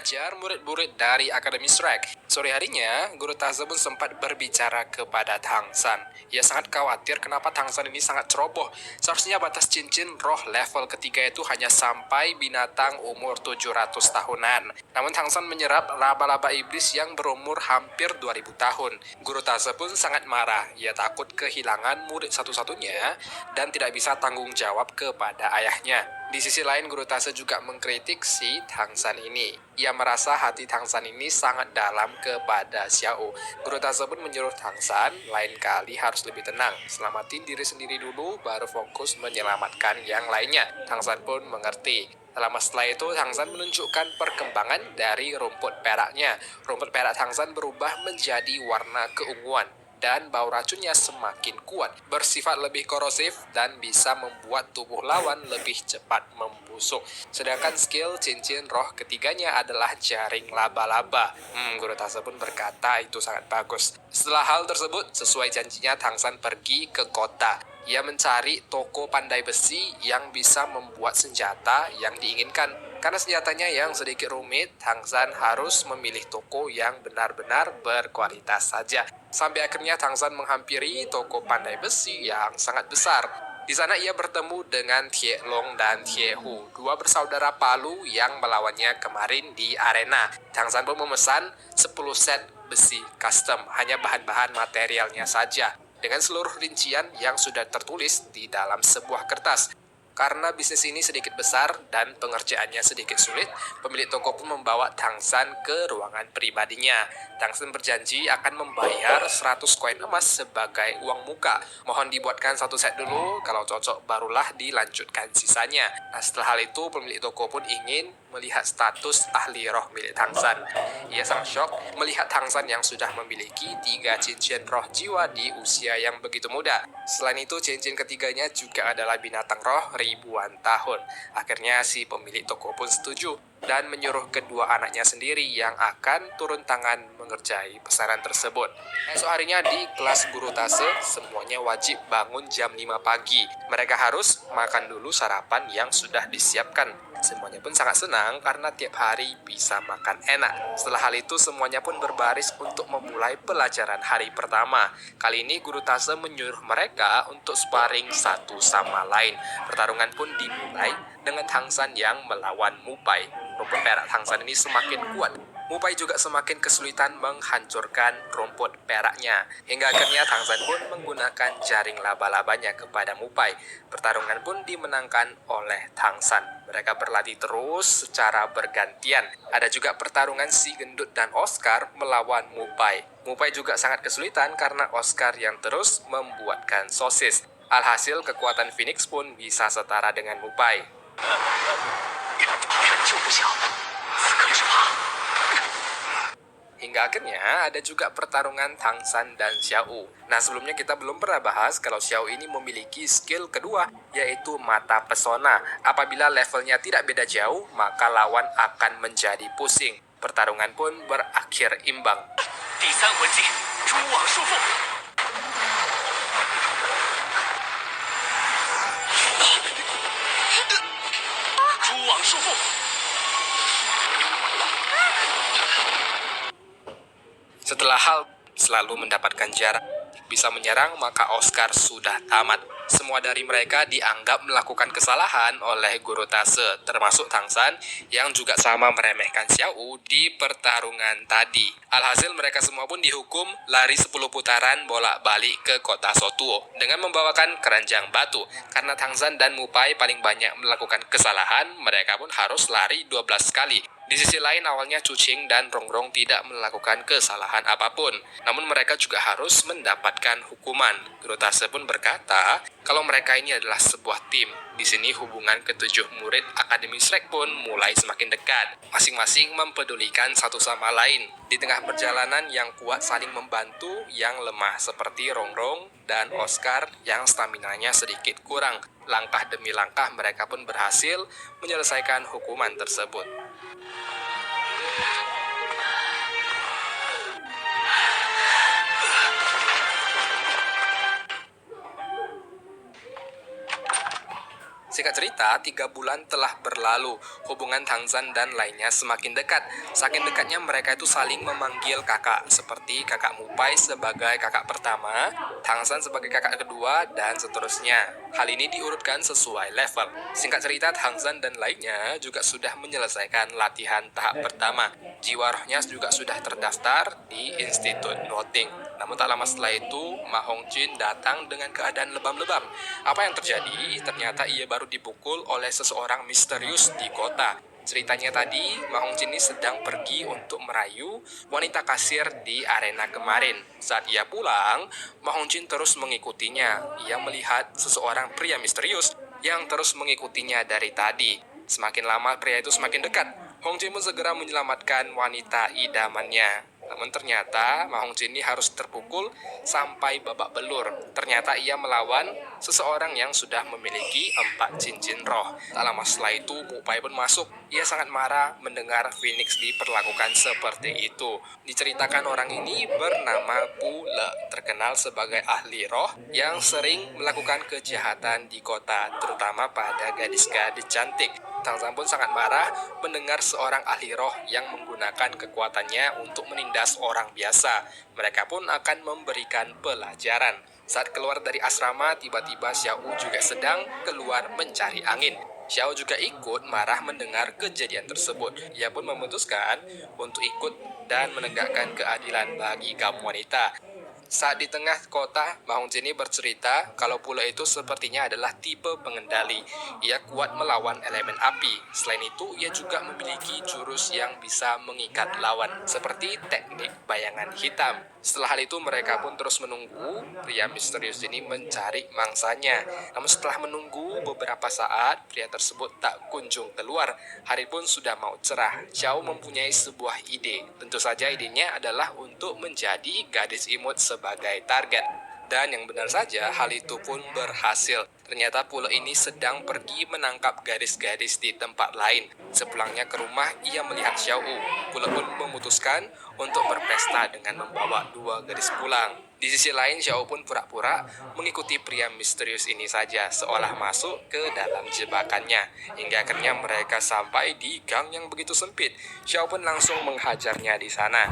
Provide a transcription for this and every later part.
mengajar murid-murid dari Akademi Shrek. Sore harinya, guru Taze pun sempat berbicara kepada Tang San. Ia sangat khawatir kenapa Tang San ini sangat ceroboh. Seharusnya batas cincin roh level ketiga itu hanya sampai binatang umur 700 tahunan. Namun Tang San menyerap laba-laba iblis yang berumur hampir 2000 tahun. Guru Taze pun sangat marah. Ia takut kehilangan murid satu-satunya dan tidak bisa tanggung jawab kepada ayahnya. Di sisi lain, Guru Taze juga mengkritik si Tang San ini. Ia merasa hati Tang San ini sangat dalam kepada Xiao. Guru Taze pun menyuruh Tang San lain kali harus lebih tenang. Selamatin diri sendiri dulu, baru fokus menyelamatkan yang lainnya. Tang San pun mengerti. Lama setelah itu, Tang San menunjukkan perkembangan dari rumput peraknya. Rumput perak Tang San berubah menjadi warna keunguan dan bau racunnya semakin kuat, bersifat lebih korosif dan bisa membuat tubuh lawan lebih cepat membusuk. Sedangkan skill cincin roh ketiganya adalah jaring laba-laba. Guru Taze pun berkata itu sangat bagus. Setelah hal tersebut, sesuai janjinya Tang San pergi ke kota. Ia mencari toko pandai besi yang bisa membuat senjata yang diinginkan. Karena senjatanya yang sedikit rumit, Tang San harus memilih toko yang benar-benar berkualitas saja. Sampai akhirnya Tang San menghampiri toko pandai besi yang sangat besar. Di sana ia bertemu dengan Tie Long dan Tie Hu, dua bersaudara Palu yang melawannya kemarin di arena. Tang San pun memesan 10 set besi custom, hanya bahan-bahan materialnya saja, dengan seluruh rincian yang sudah tertulis di dalam sebuah kertas. Karena bisnis ini sedikit besar dan pengerjaannya sedikit sulit, pemilik toko pun membawa Tang San ke ruangan pribadinya. Tang San berjanji akan membayar 100 koin emas sebagai uang muka. Mohon dibuatkan satu set dulu, kalau cocok barulah dilanjutkan sisanya. Nah, setelah hal itu, pemilik toko pun ingin melihat status ahli roh milik Tang San. Ia sangat syok melihat Tang San yang sudah memiliki 3 cincin roh jiwa di usia yang begitu muda. Selain itu, cincin ketiganya juga adalah binatang roh ribuan tahun. Akhirnya si pemilik toko pun setuju dan menyuruh kedua anaknya sendiri yang akan turun tangan mengerjai pesanan tersebut. Esok harinya di kelas Guru Taze, semuanya wajib bangun jam 5 pagi. Mereka harus makan dulu sarapan yang sudah disiapkan. Semuanya pun sangat senang karena tiap hari bisa makan enak. Setelah hal itu, semuanya pun berbaris untuk memulai pelajaran hari pertama. Kali ini Guru Taze menyuruh mereka untuk sparring satu sama lain. Pertarungan pun dimulai dengan Tang San yang melawan Mupai. Rumput perak Tang San ini semakin kuat. Mupai juga semakin kesulitan menghancurkan rumput peraknya. Hingga akhirnya Tang San pun menggunakan jaring laba-labanya kepada Mupai. Pertarungan pun dimenangkan oleh Tang San. Mereka berlatih terus secara bergantian. Ada juga pertarungan si Gendut dan Oscar melawan Mupai. Mupai juga sangat kesulitan karena Oscar yang terus membuatkan sosis. Alhasil kekuatan Phoenix pun bisa setara dengan Mupai. Hingga akhirnya ada juga pertarungan Tang San dan Xiao. Nah, sebelumnya kita belum pernah bahas kalau Xiao ini memiliki skill kedua, yaitu mata pesona. Apabila levelnya tidak beda jauh, maka lawan akan menjadi pusing. Pertarungan pun berakhir imbang. Setelah hal selalu mendapatkan jarak, bisa menyerang, maka Oscar sudah tamat. Semua dari mereka dianggap melakukan kesalahan oleh Guru Taze, termasuk Tang San yang juga sama meremehkan Xiao di pertarungan tadi. Alhasil mereka semua pun dihukum lari 10 putaran bolak-balik ke kota Sotuo dengan membawakan keranjang batu. Karena Tang San dan Mupai paling banyak melakukan kesalahan, mereka pun harus lari 12 kali. Di sisi lain, awalnya Cucing dan Rongrong tidak melakukan kesalahan apapun, namun mereka juga harus mendapatkan hukuman. Guru Taze pun berkata, kalau mereka ini adalah sebuah tim. Di sini hubungan ketujuh murid Akademi Shrek pun mulai semakin dekat. Masing-masing mempedulikan satu sama lain. Di tengah perjalanan, yang kuat saling membantu, yang lemah seperti Rongrong dan Oscar yang staminanya sedikit kurang. Langkah demi langkah mereka pun berhasil menyelesaikan hukuman tersebut. Singkat cerita, 3 bulan telah berlalu. Hubungan Tangzan dan lainnya semakin dekat. Saking dekatnya mereka itu saling memanggil kakak, seperti kakak Mupai sebagai kakak pertama, Tangzan sebagai kakak kedua, dan seterusnya. Hal ini diurutkan sesuai level. Singkat cerita, Tangzan dan lainnya juga sudah menyelesaikan latihan tahap pertama. Jiwa rohnya juga sudah terdaftar di Institut Noting. Namun tak lama setelah itu, Ma Hongjin datang dengan keadaan lebam-lebam. Apa yang terjadi? Ternyata ia baru dipukul oleh seseorang misterius di kota. Ceritanya tadi, Ma Hongjin ini sedang pergi untuk merayu wanita kasir di arena kemarin. Saat ia pulang, Ma Hongjin terus mengikutinya. Ia melihat seseorang pria misterius yang terus mengikutinya dari tadi. Semakin lama pria itu semakin dekat. Hongjin pun segera menyelamatkan wanita idamannya. Namun ternyata Ma Hongjin ini harus terpukul sampai babak belur. Ternyata ia melawan seseorang yang sudah memiliki 4 cincin roh. Tak lama setelah itu, Mupai pun masuk. Ia sangat marah mendengar Phoenix diperlakukan seperti itu. Diceritakan orang ini bernama Pule, terkenal sebagai ahli roh yang sering melakukan kejahatan di kota, terutama pada gadis-gadis cantik. Tangzan pun sangat marah mendengar seorang ahli roh yang menggunakan kekuatannya untuk menindas orang biasa. Mereka pun akan memberikan pelajaran. Saat keluar dari asrama, tiba-tiba Xiao juga sedang keluar mencari angin. Xiao juga ikut marah mendengar kejadian tersebut. Ia pun memutuskan untuk ikut dan menegakkan keadilan bagi kaum wanita. Saat di tengah kota, Ma Hongjin ini bercerita kalau Pule itu sepertinya adalah tipe pengendali. Ia kuat melawan elemen api. Selain itu, ia juga memiliki jurus yang bisa mengikat lawan, seperti teknik bayangan hitam. Setelah hal itu, mereka pun terus menunggu pria misterius ini mencari mangsanya. Namun setelah menunggu beberapa saat, pria tersebut tak kunjung keluar. Hari pun sudah mau cerah. Xiao mempunyai sebuah ide. Tentu saja idenya adalah untuk menjadi gadis imut sebagai target. Dan yang benar saja, hal itu pun berhasil. Ternyata Pule ini sedang pergi menangkap gadis-gadis di tempat lain. Sepulangnya ke rumah, ia melihat Xiao. Pule pun memutuskan untuk berpesta dengan membawa 2 gadis pulang. Di sisi lain, Xiao pun pura-pura mengikuti pria misterius ini saja, seolah masuk ke dalam jebakannya. Hingga akhirnya mereka sampai di gang yang begitu sempit. Xiao pun langsung menghajarnya di sana.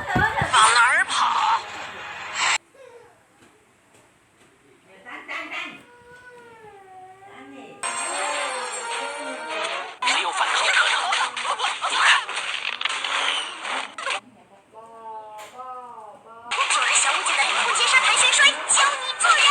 没有反抗的可能。你们看，就是小五姐的灵魂结沙盘旋摔，教你做人。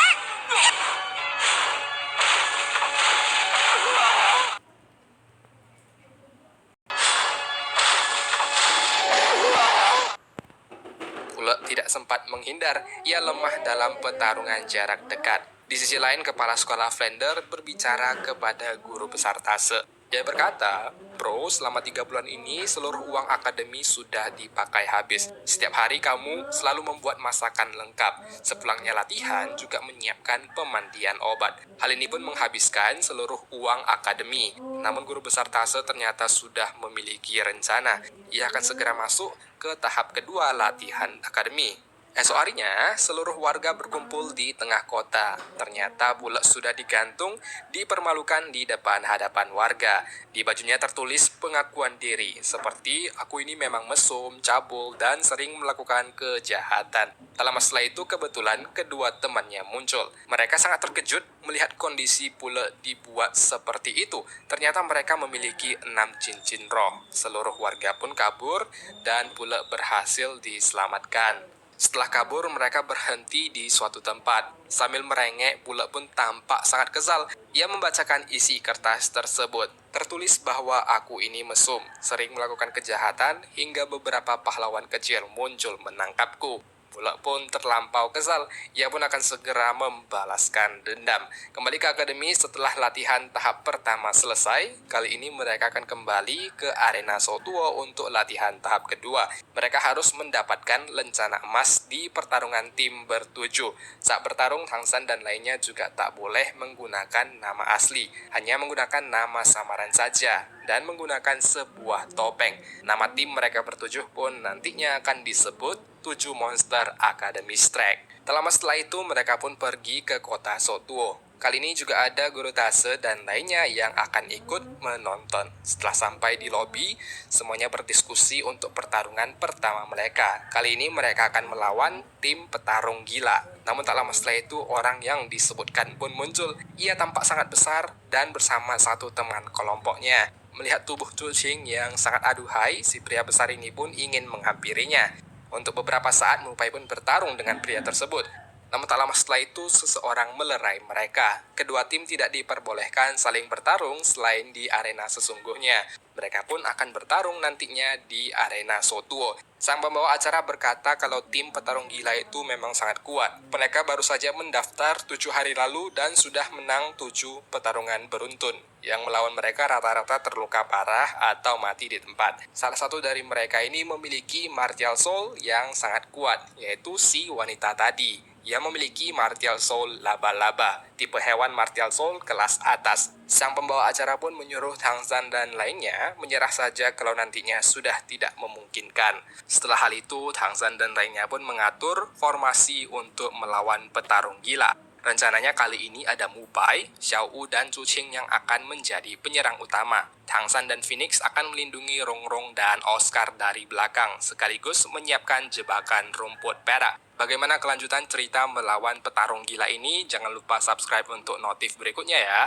Pule tidak sempat menghindar, ia lemah dalam pertarungan jarak dekat. Di sisi lain, kepala sekolah Flander berbicara kepada guru besar Tase. Dia berkata, "Bro, selama 3 bulan ini seluruh uang akademi sudah dipakai habis. Setiap hari kamu selalu membuat masakan lengkap. Sepulangnya latihan juga menyiapkan pemandian obat. Hal ini pun menghabiskan seluruh uang akademi." Namun guru besar Tase ternyata sudah memiliki rencana. Ia akan segera masuk ke tahap kedua latihan akademi. Esok harinya, seluruh warga berkumpul di tengah kota. Ternyata Pule sudah digantung, dipermalukan di depan hadapan warga. Di bajunya tertulis pengakuan diri, seperti aku ini memang mesum, cabul, dan sering melakukan kejahatan. Tak lama setelah itu, kebetulan kedua temannya muncul. Mereka sangat terkejut melihat kondisi Pule dibuat seperti itu. Ternyata mereka memiliki 6 cincin roh. Seluruh warga pun kabur, dan Pule berhasil diselamatkan. Setelah kabur, mereka berhenti di suatu tempat. Sambil merengek, Pule pun tampak sangat kesal. Ia membacakan isi kertas tersebut. Tertulis bahwa aku ini mesum, sering melakukan kejahatan, hingga beberapa pahlawan kecil muncul menangkapku. Pule pun terlampau kesal, ia pun akan segera membalaskan dendam. Kembali ke akademi setelah latihan tahap pertama selesai, kali ini mereka akan kembali ke arena Sotuo untuk latihan tahap kedua. Mereka harus mendapatkan lencana emas di pertarungan tim bertujuh. Saat bertarung, Tangzan dan lainnya juga tak boleh menggunakan nama asli, hanya menggunakan nama samaran saja dan menggunakan sebuah topeng. Nama tim mereka bertujuh pun nantinya akan disebut 7 Monster Academy Strike. Tak lama setelah itu, mereka pun pergi ke kota Sotuo. Kali ini juga ada guru Tase dan lainnya yang akan ikut menonton. Setelah sampai di lobi, semuanya berdiskusi untuk pertarungan pertama mereka. Kali ini mereka akan melawan tim petarung gila. Namun tak lama setelah itu, orang yang disebutkan pun muncul. Ia tampak sangat besar dan bersama satu teman kelompoknya. Melihat tubuh Chuqing yang sangat aduhai, si pria besar ini pun ingin menghampirinya. Untuk beberapa saat, Mupai pun bertarung dengan pria tersebut. Namun tak lama setelah itu, seseorang melerai mereka. Kedua tim tidak diperbolehkan saling bertarung selain di arena sesungguhnya. Mereka pun akan bertarung nantinya di arena Sotuo. Sang pembawa acara berkata kalau tim petarung gila itu memang sangat kuat. Mereka baru saja mendaftar 7 hari lalu dan sudah menang 7 pertarungan beruntun. Yang melawan mereka rata-rata terluka parah atau mati di tempat. Salah satu dari mereka ini memiliki martial soul yang sangat kuat, yaitu si wanita tadi. Ia memiliki martial soul laba-laba, tipe hewan martial soul kelas atas. Sang pembawa acara pun menyuruh Tang Zhan dan lainnya menyerah saja kalau nantinya sudah tidak memungkinkan. Setelah hal itu, Tang Zhan dan lainnya pun mengatur formasi untuk melawan petarung gila. Rencananya kali ini ada Mupai, Xiao Wu, dan Chuqing yang akan menjadi penyerang utama. Tang Zhan dan Phoenix akan melindungi Rong Rong dan Oscar dari belakang, sekaligus menyiapkan jebakan rumput perak. Bagaimana kelanjutan cerita melawan petarung gila ini? Jangan lupa subscribe untuk notif berikutnya ya.